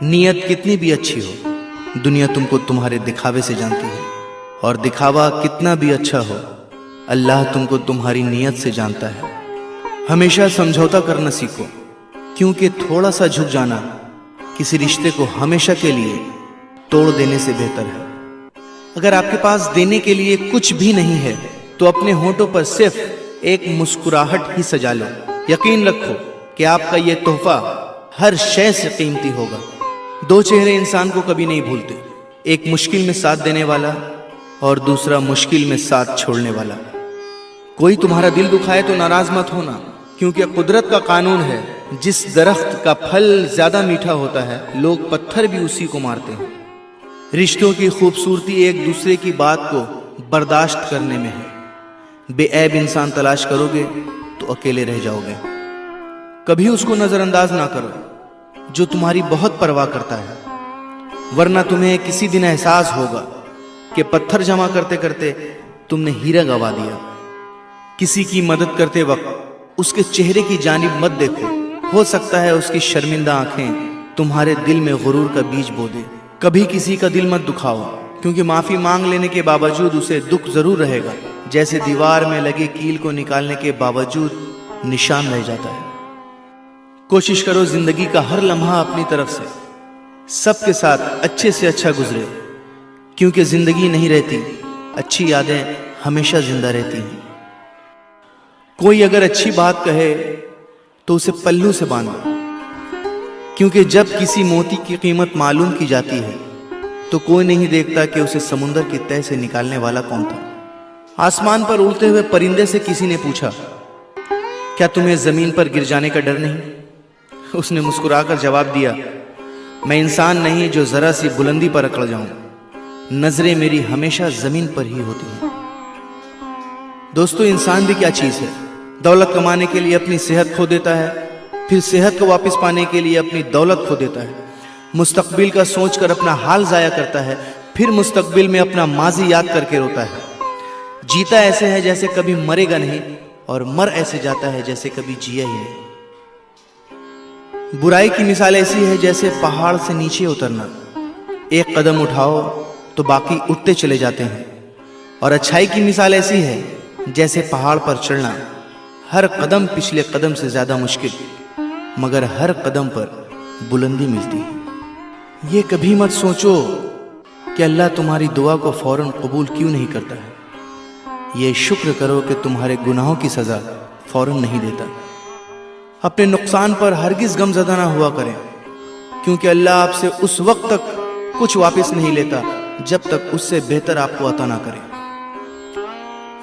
नीयत कितनी भी अच्छी हो, दुनिया तुमको तुम्हारे दिखावे से जानती है, और दिखावा कितना भी अच्छा हो, अल्लाह तुमको तुम्हारी नीयत से जानता है। हमेशा समझौता करना सीखो, क्योंकि थोड़ा सा झुक जाना किसी रिश्ते को हमेशा के लिए तोड़ देने से बेहतर है। अगर आपके पास देने के लिए कुछ भी नहीं है तो अपने होठों पर सिर्फ एक मुस्कुराहट ही सजा लो। यकीन रखो कि आपका यह तोहफा हर शय से कीमती होगा। दो चेहरे इंसान को कभी नहीं भूलते, एक मुश्किल में साथ देने वाला और दूसरा मुश्किल में साथ छोड़ने वाला। कोई तुम्हारा दिल दुखाए तो नाराज मत होना, क्योंकि कुदरत का कानून है, जिस दरख्त का फल ज्यादा मीठा होता है लोग पत्थर भी उसी को मारते हैं। रिश्तों की खूबसूरती एक दूसरे की बात को बर्दाश्त करने में है। बेऐब इंसान तलाश करोगे तो अकेले रह जाओगे। कभी उसको नजरअंदाज ना करो जो तुम्हारी बहुत परवाह करता है, वरना तुम्हें किसी दिन एहसास होगा कि पत्थर जमा करते करते तुमने हीरा गवा दिया। किसी की मदद करते वक्त उसके चेहरे की जानिब मत देखो, हो सकता है उसकी शर्मिंदा आंखें तुम्हारे दिल में गुरूर का बीज बो दे। कभी किसी का दिल मत दुखाओ, क्योंकि माफी मांग लेने के बावजूद उसे दुख जरूर रहेगा, जैसे दीवार में लगे कील को निकालने के बावजूद निशान रह जाता है। कोशिश करो जिंदगी का हर लम्हा अपनी तरफ से सबके साथ अच्छे से अच्छा गुजरे, क्योंकि जिंदगी नहीं रहती, अच्छी यादें हमेशा जिंदा रहती हैं। कोई अगर अच्छी बात कहे तो उसे पल्लू से बांधो, क्योंकि जब किसी मोती की कीमत मालूम की जाती है तो कोई नहीं देखता कि उसे समुंदर की तह से निकालने वाला कौन था। आसमान पर उड़ते हुए परिंदे से किसी ने पूछा, क्या तुम्हें जमीन पर गिर जाने का डर नहीं? उसने मुस्कुराकर जवाब दिया, मैं इंसान नहीं जो जरा सी बुलंदी पर अकड़ जाऊं, नजरें मेरी हमेशा जमीन पर ही होती हैं। दोस्तों, इंसान भी क्या चीज है? दौलत कमाने के लिए अपनी सेहत खो देता है, फिर सेहत को वापस पाने के लिए अपनी दौलत खो देता है। मुस्तकबिल का सोचकर अपना हाल जाया करता है, फिर मुस्तकबिल में अपना माजी याद करके रोता है। जीता ऐसे है जैसे कभी मरेगा नहीं, और मर ऐसे जाता है जैसे कभी जिया ही नहीं। बुराई की मिसाल ऐसी है जैसे पहाड़ से नीचे उतरना, एक कदम उठाओ तो बाकी उठते चले जाते हैं। और अच्छाई की मिसाल ऐसी है जैसे पहाड़ पर चढ़ना, हर कदम पिछले कदम से ज्यादा मुश्किल, मगर हर कदम पर बुलंदी मिलती है। ये कभी मत सोचो कि अल्लाह तुम्हारी दुआ को फौरन कबूल क्यों नहीं करता है। ये शुक्र करो कि तुम्हारे गुनाहों की सजा फौरन नहीं देता। अपने नुकसान पर हरगिज गमज़दा ना हुआ करें, क्योंकि अल्लाह आपसे उस वक्त तक कुछ वापस नहीं लेता जब तक उससे बेहतर आपको अता ना करे।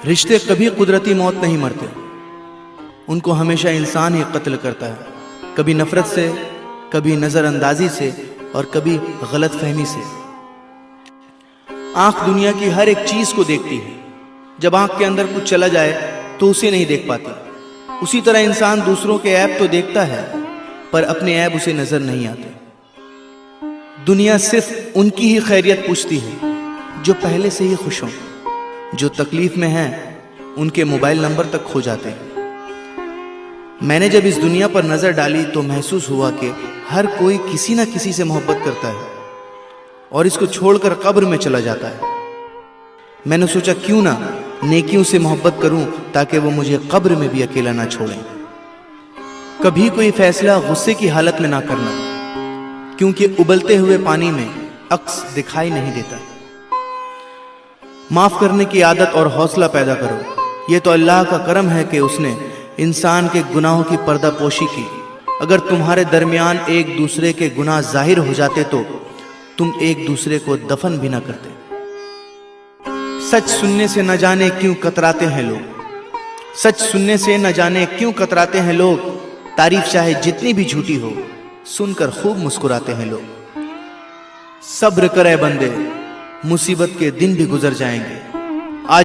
रिश्ते कभी कुदरती मौत नहीं मरते, उनको हमेशा इंसान ही कत्ल करता है, कभी नफरत से, कभी नजरअंदाजी से, और कभी गलत फहमी से। आंख दुनिया की हर एक चीज को देखती है, जब आंख के अंदर कुछ चला जाए तो उसे नहीं देख पाती। उसी तरह इंसान दूसरों के ऐब तो देखता है, पर अपने ऐब उसे नजर नहीं आते। दुनिया सिर्फ उनकी ही खैरियत पूछती है जो पहले से ही खुश हों, जो तकलीफ में हैं उनके मोबाइल नंबर तक खो जाते हैं। मैंने जब इस दुनिया पर नजर डाली तो महसूस हुआ कि हर कोई किसी ना किसी से मोहब्बत करता है और इसको छोड़कर कब्र में चला जाता है। मैंने सोचा क्यों ना नेकियों से मोहब्बत करूं ताकि वो मुझे कब्र में भी अकेला ना छोड़ें। कभी कोई फैसला गुस्से की हालत में ना करना, क्योंकि उबलते हुए पानी में अक्स दिखाई नहीं देता। माफ करने की आदत और हौसला पैदा करो। ये तो अल्लाह का करम है कि उसने इंसान के गुनाहों की पर्दापोशी की। अगर तुम्हारे दरमियान एक दूसरे के गुनाह जाहिर हो जाते तो तुम एक दूसरे को दफन भी ना करते। सच सुनने से न जाने क्यों कतराते हैं लोग, सच सुनने से न जाने क्यों कतराते हैं लोग। तारीफ चाहे जितनी भी झूठी हो, सुनकर खूब मुस्कुराते हैं लोग। सब्र करे बंदे, मुसीबत के दिन भी गुजर जाएंगे।